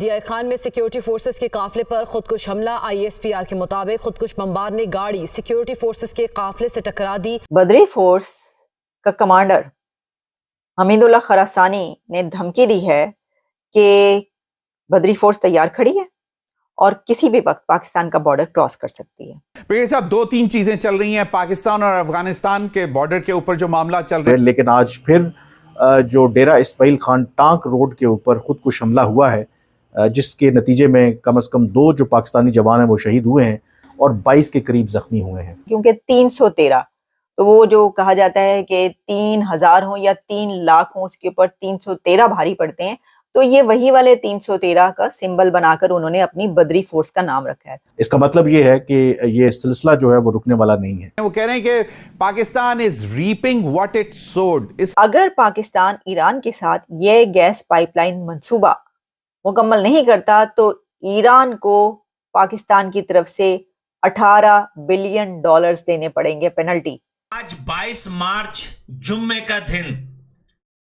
DI Khan में security forces के काफिले पर खुदकुश हमला। आईएसपीआर के मुताबिक खुदकुश बमबार ने गाड़ी सिक्योरिटी फोर्सेस के काफिले से टकरा दी। बदरी फोर्स का कमांडर हमीदुल्लाह खरासानी ने धमकी दी है कि बदरी फोर्स तैयार खड़ी है और किसी भी वक्त पाकिस्तान का बॉर्डर क्रॉस कर सकती है। पीर साहब, दो तीन चीजें चल रही हैं पाकिस्तान और अफगानिस्तान के बॉर्डर के ऊपर जो मामला चल रहा है, लेकिन आज फिर जो डेरा इस्माइल खान टांक रोड के ऊपर खुदकुश हमला हुआ है, जिसके नतीजे में कम से कम 2 जो पाकिस्तानी जवान हैं वो शहीद हुए हैं और 22 के करीब जख्मी हुए हैं। क्योंकि 313 तो वो जो कहा जाता है कि 3000 हो या 3 लाख हो, उसके ऊपर 313 भारी पड़ते हैं। तो ये वही वाले 313 का सिंबल बनाकर उन्होंने अपनी बदरी फोर्स का नाम रखा है। इसका मतलब ये है कि ये सिलसिला जो है वो रुकने वाला नहीं है। वो कह रहे हैं कि Pakistan is reaping what it सोड। अगर पाकिस्तान ईरान के साथ ये गैस पाइपलाइन मंसूबा मुकम्मल नहीं करता तो ईरान को पाकिस्तान की तरफ से $18 बिलियन देने पड़ेंगे पेनल्टी। आज 22 मार्च जुम्मे का दिन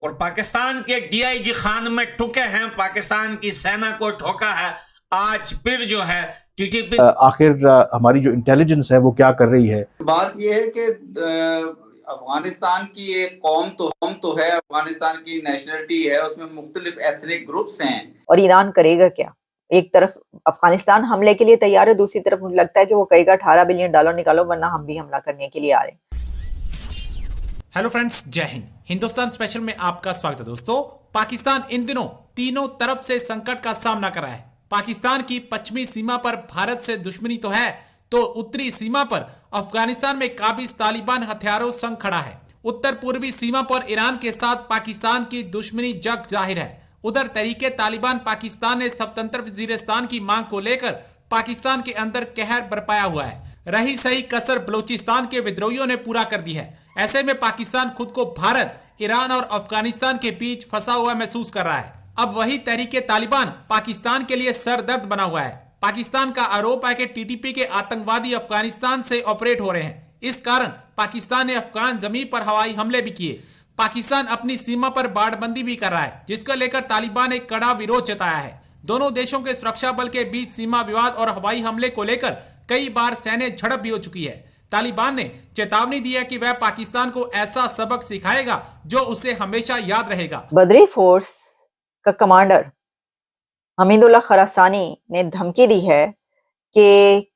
और पाकिस्तान के डीआईजी खान में ठुके हैं, पाकिस्तान की सेना को ठोका है। आज फिर जो है टीटीपी आखिर हमारी जो इंटेलिजेंस है वो क्या कर रही है। बात यह है कि अफगानिस्तान की एक कौम तो है, अफगानिस्तान की नेशनलिटी है, उसमें मुख्तलिफ एथनिक ग्रुप्स हैं। और ईरान करेगा क्या? एक तरफ अफगानिस्तान हमले के लिए तैयार है, दूसरी तरफ मुझे लगता है कि वो कहेगा $18 बिलियन निकालो वरना हम भी हमला करने के लिए आ रहे हैं। हेलो फ्रेंड्स, जय हिंद। हिंदुस्तान स्पेशल में आपका स्वागत है। दोस्तों, पाकिस्तान इन दिनों तीनों तरफ से संकट का सामना कर रहा है। पाकिस्तान की पश्चिमी सीमा पर भारत से दुश्मनी तो है, तो उत्तरी सीमा पर अफगानिस्तान में काबिज तालिबान हथियारों संग खड़ा है। उत्तर पूर्वी सीमा पर ईरान के साथ पाकिस्तान की दुश्मनी जग जाहिर है। उधर तहरीके तालिबान पाकिस्तान ने स्वतंत्र वजीरिस्तान की मांग को लेकर पाकिस्तान के अंदर कहर बरपाया हुआ है। रही सही कसर बलूचिस्तान के विद्रोहियों ने पूरा कर दी है। ऐसे में पाकिस्तान खुद को भारत, ईरान और अफगानिस्तान के बीच फंसा हुआ महसूस कर रहा है। अब वही तहरीके तालिबान पाकिस्तान के लिए सरदर्द बना हुआ है। पाकिस्तान का आरोप है कि टीटीपी के आतंकवादी अफगानिस्तान से ऑपरेट हो रहे हैं। इस कारण पाकिस्तान ने अफगान जमीन पर हवाई हमले भी किए। पाकिस्तान अपनी सीमा पर बाड़बंदी भी कर रहा है, जिसको लेकर तालिबान ने कड़ा विरोध जताया है। दोनों देशों के सुरक्षा बल के बीच सीमा विवाद और हवाई हमले को लेकर कई बार सैन्य झड़प भी हो चुकी है। तालिबान ने चेतावनी दी है कि वह पाकिस्तान को ऐसा सबक सिखाएगा जो उसे हमेशा याद रहेगा। बदरी फोर्स का कमांडर हमीदुल्लाह खरासानी ने धमकी दी है कि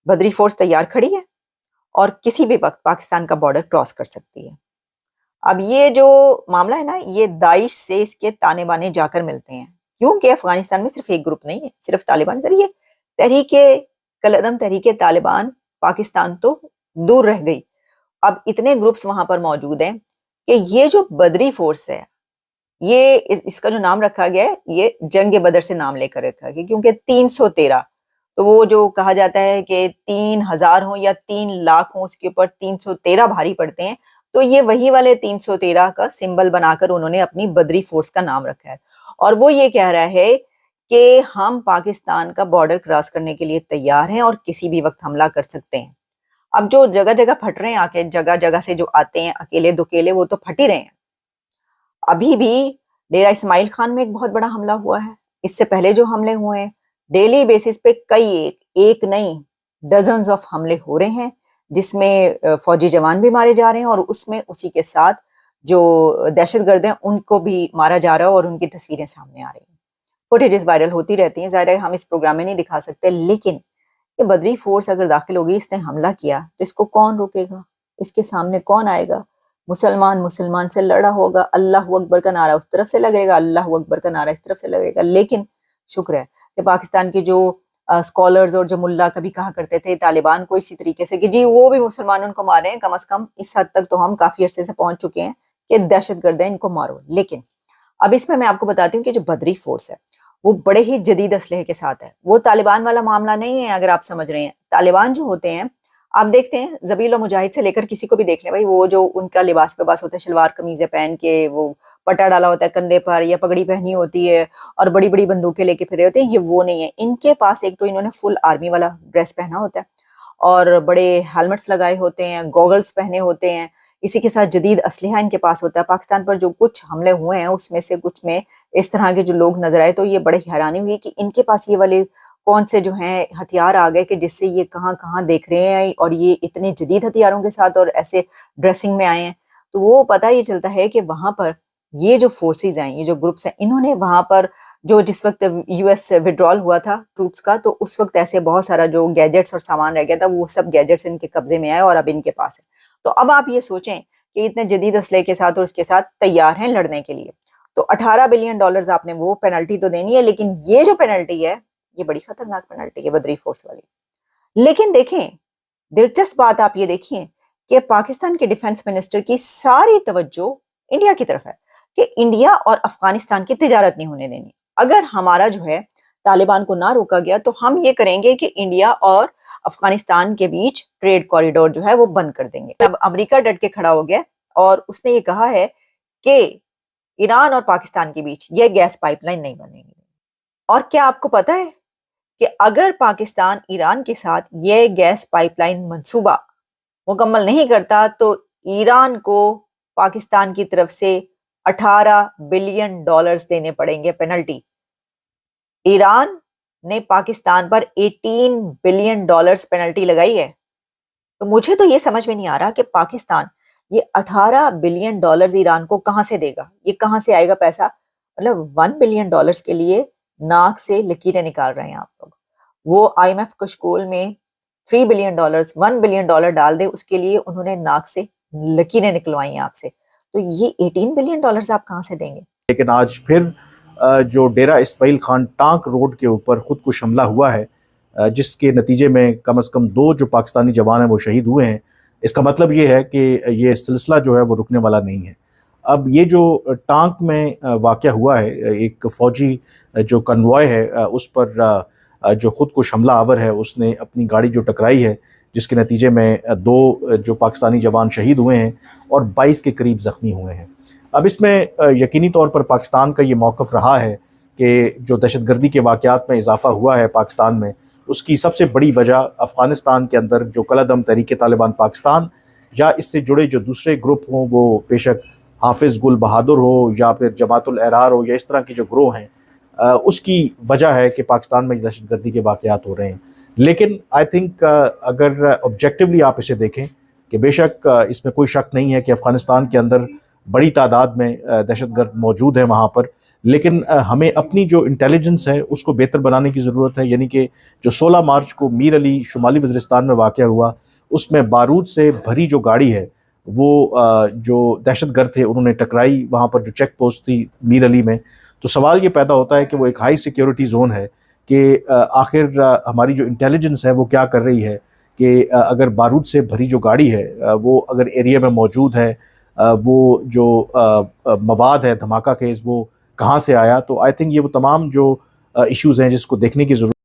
बदरी फोर्स तैयार खड़ी है और किसी भी वक्त पाकिस्तान का बॉर्डर क्रॉस कर सकती है। अब ये जो मामला है ना, ये दाइश से इसके ताने बाने जाकर मिलते हैं, क्योंकि अफगानिस्तान में सिर्फ एक ग्रुप नहीं है, सिर्फ तालिबान। ये तहरीके कलअदम, तहरीके तालिबान पाकिस्तान तो दूर रह गई। अब इतने ग्रुप्स वहां पर मौजूद हैं कि ये जो बदरी फोर्स है, ये इसका जो नाम रखा गया है, ये जंग बदर से नाम लेकर रखा गया, क्योंकि 313 तो वो जो कहा जाता है कि 3000 हो या 3 लाख हो, उसके ऊपर 313 भारी पड़ते हैं। तो ये वही वाले 313 का सिंबल बनाकर उन्होंने अपनी बदरी फोर्स का नाम रखा है। और वो ये कह रहा है कि हम पाकिस्तान का बॉर्डर क्रॉस करने के लिए तैयार हैं और किसी भी वक्त हमला कर सकते हैं। अब जो जगह जगह फट रहे हैं, आके जगह जगह से जो आते हैं अकेले दुकेले, वो तो फट ही रहे हैं। अभी भी डेरा इस्माइल खान में एक बहुत बड़ा हमला हुआ है। इससे पहले जो हमले हुए हैं, डेली बेसिस पे कई एक नहीं डजन्स ऑफ हमले हो रहे हैं, जिसमें फौजी जवान भी मारे जा रहे हैं और उसमें उसी के साथ जो दहशतगर्द हैं उनको भी मारा जा रहा है और उनकी तस्वीरें सामने आ रही हैं। फुटेजेस वायरल होती रहती हैं, ज़ाहिर है हम इस प्रोग्राम में नहीं दिखा सकते, लेकिन ये बदरी फोर्स अगर दाखिल होगी, इसने हमला किया तो इसको कौन रोकेगा? इसके सामने कौन आएगा? मुसलमान से लड़ा होगा, अल्लाह अकबर का नारा उस तरफ से लगेगा, अल्लाह अकबर का नारा इस तरफ से लगेगा। लेकिन शुक्र है कि पाकिस्तान के जो स्कॉलर्स और जो मुल्ला कभी कहा करते थे तालिबान को इसी तरीके से कि जी वो भी मुसलमानों को मारे हैं, कम से कम इस हद तक तो हम काफी अरसे से पहुंच चुके हैं कि दहशतगर्द हैं, इनको मारो। लेकिन अब इसमें मैं आपको बताती हूँ कि जो बदरी फोर्स है वो बड़े ही जदीद असलहे के साथ है। वो तालिबान वाला मामला नहीं है, अगर आप समझ रहे हैं। तालिबान जो होते हैं, आप देखते हैं जबील और मुजाहिद से लेकर किसी को भी देख लें भाई, वो जो उनका लिबास होता है, शलवार कमीजें पहन के, वो पट्टा डाला होता है कंधे पर या पगड़ी पहनी होती है और बड़ी बड़ी बंदूकें लेके फिरे होते हैं, ये वो नहीं है। इनके पास एक तो इन्होंने फुल आर्मी वाला ड्रेस पहना होता है और बड़े हेलमेट्स लगाए होते हैं, गॉगल्स पहने होते हैं। इसी के साथ जदीद असलहा इनके पास होता है। पाकिस्तान पर जो कुछ हमले हुए हैं उसमें से कुछ में इस तरह के जो लोग नजर आए तो ये बड़े हैरानी हुई कि इनके पास ये वाले कौन से जो हैं हथियार आ गए कि जिससे ये कहाँ कहाँ देख रहे हैं और ये इतने जदीद हथियारों के साथ और ऐसे ड्रेसिंग में आए हैं। तो वो पता ये चलता है कि वहां पर ये जो फोर्सेज हैं, ये जो ग्रुप्स हैं, इन्होंने वहां पर जो जिस वक्त यूएस विड्रॉल हुआ था ट्रूप्स का, तो उस वक्त ऐसे बहुत सारा जो गैजेट्स और सामान रह गया था, वो सब गैजेट्स इनके कब्जे में आए और अब इनके पास है। तो अब आप ये सोचें कि इतने जदीद असले के साथ और उसके साथ तैयार हैं लड़ने के लिए। तो $18 बिलियन आपने वो पेनल्टी तो देनी है, लेकिन ये जो पेनल्टी है ये बड़ी खतरनाक पेनल्टी है बदरी फोर्स वाली। लेकिन देखें, दिलचस्प बात आप ये देखिए कि पाकिस्तान के डिफेंस मिनिस्टर की सारी तवज्जो इंडिया की तरफ है कि इंडिया और अफगानिस्तान की तिजारत नहीं होने देनी। अगर हमारा जो है तालिबान को ना रोका गया तो हम ये करेंगे कि इंडिया और अफगानिस्तान के बीच ट्रेड कॉरिडोर जो है वो बंद कर देंगे। अब अमेरिका डट के खड़ा हो गया और उसने ये कहा है कि ईरान और पाकिस्तान के बीच ये गैस पाइपलाइन नहीं बनेगी। और क्या आपको पता है कि अगर पाकिस्तान ईरान के साथ ये गैस पाइपलाइन मंसूबा मुकम्मल नहीं करता तो ईरान को पाकिस्तान की तरफ से $18 बिलियन देने पड़ेंगे पेनल्टी। ईरान ने पाकिस्तान पर $18 बिलियन पेनल्टी लगाई है। तो मुझे तो ये समझ में नहीं आ रहा कि पाकिस्तान ये $18 बिलियन ईरान को कहां से देगा, ये कहां से आएगा पैसा। मतलब $1 बिलियन के लिए नाक से लकीरें निकाल रहे हैं आप लोग। वो IMF कशकोल में $3 बिलियन, $1 बिलियन डाल दे, उसके लिए उन्होंने नाक से लकीरें निकलवाई हैं आपसे। तो ये $18 बिलियन आप कहां से देंगे। लेकिन आज फिर जो डेरा इस्माइल खान टांक रोड के ऊपर खुदकुश हमला हुआ है, जिसके नतीजे में कम से कम 2 जो पाकिस्तानी जवान हैं वो शहीद हुए हैं। इसका मतलब ये है कि ये सिलसिला जो है वो रुकने वाला नहीं है। अब ये जो टांक में वाक़या हुआ है, एक फ़ौजी जो कन्वॉय है उस पर जो खुदकुश हमला आवर है उसने अपनी गाड़ी जो टकराई है, जिसके नतीजे में 2 जो पाकिस्तानी जवान शहीद हुए हैं और 22 के करीब ज़ख्मी हुए हैं। अब इसमें यकीनी तौर पर पाकिस्तान का ये मौक़िफ़ रहा है कि जो दहशतगर्दी के वाक़यात में इजाफ़ा हुआ है पाकिस्तान में, उसकी सबसे बड़ी वजह अफ़गानिस्तान के अंदर जो कलादम तहरीक तालिबान पाकिस्तान या इससे जुड़े जो दूसरे ग्रुप हों, वो बेशक हाफिज़ गुल बहादुर हो या फिर जमातुल अहरार हो या इस तरह के जो ग्रोह हैं, उसकी वजह है कि पाकिस्तान में दहशतगर्दी के वाक़यात हो रहे हैं। लेकिन आई थिंक अगर ऑब्जेक्टिवली आप इसे देखें कि बेशक इसमें कोई शक नहीं है कि अफ़गानिस्तान के अंदर बड़ी तादाद में दहशतगर्द मौजूद हैं वहाँ पर, लेकिन हमें अपनी जो इंटेलिजेंस है उसको बेहतर बनाने की ज़रूरत है। यानी कि जो 16 मार्च को मीर अली शुमाली वज़ीरिस्तान में वाक़या हुआ, उसमें बारूद से भरी जो गाड़ी है वो जो दहशतगर्द थे उन्होंने टकराई वहाँ पर जो चेक पोस्ट थी मीर अली में। तो सवाल ये पैदा होता है कि वो एक हाई सिक्योरिटी जोन है कि आखिर हमारी जो इंटेलिजेंस है वो क्या कर रही है कि अगर बारूद से भरी जो गाड़ी है वो अगर एरिया में मौजूद है, वो जो मवाद है धमाका खेज वो कहाँ से आया। तो आई थिंक ये वो तमाम जो इश्यूज़ हैं जिसको देखने की ज़रूरत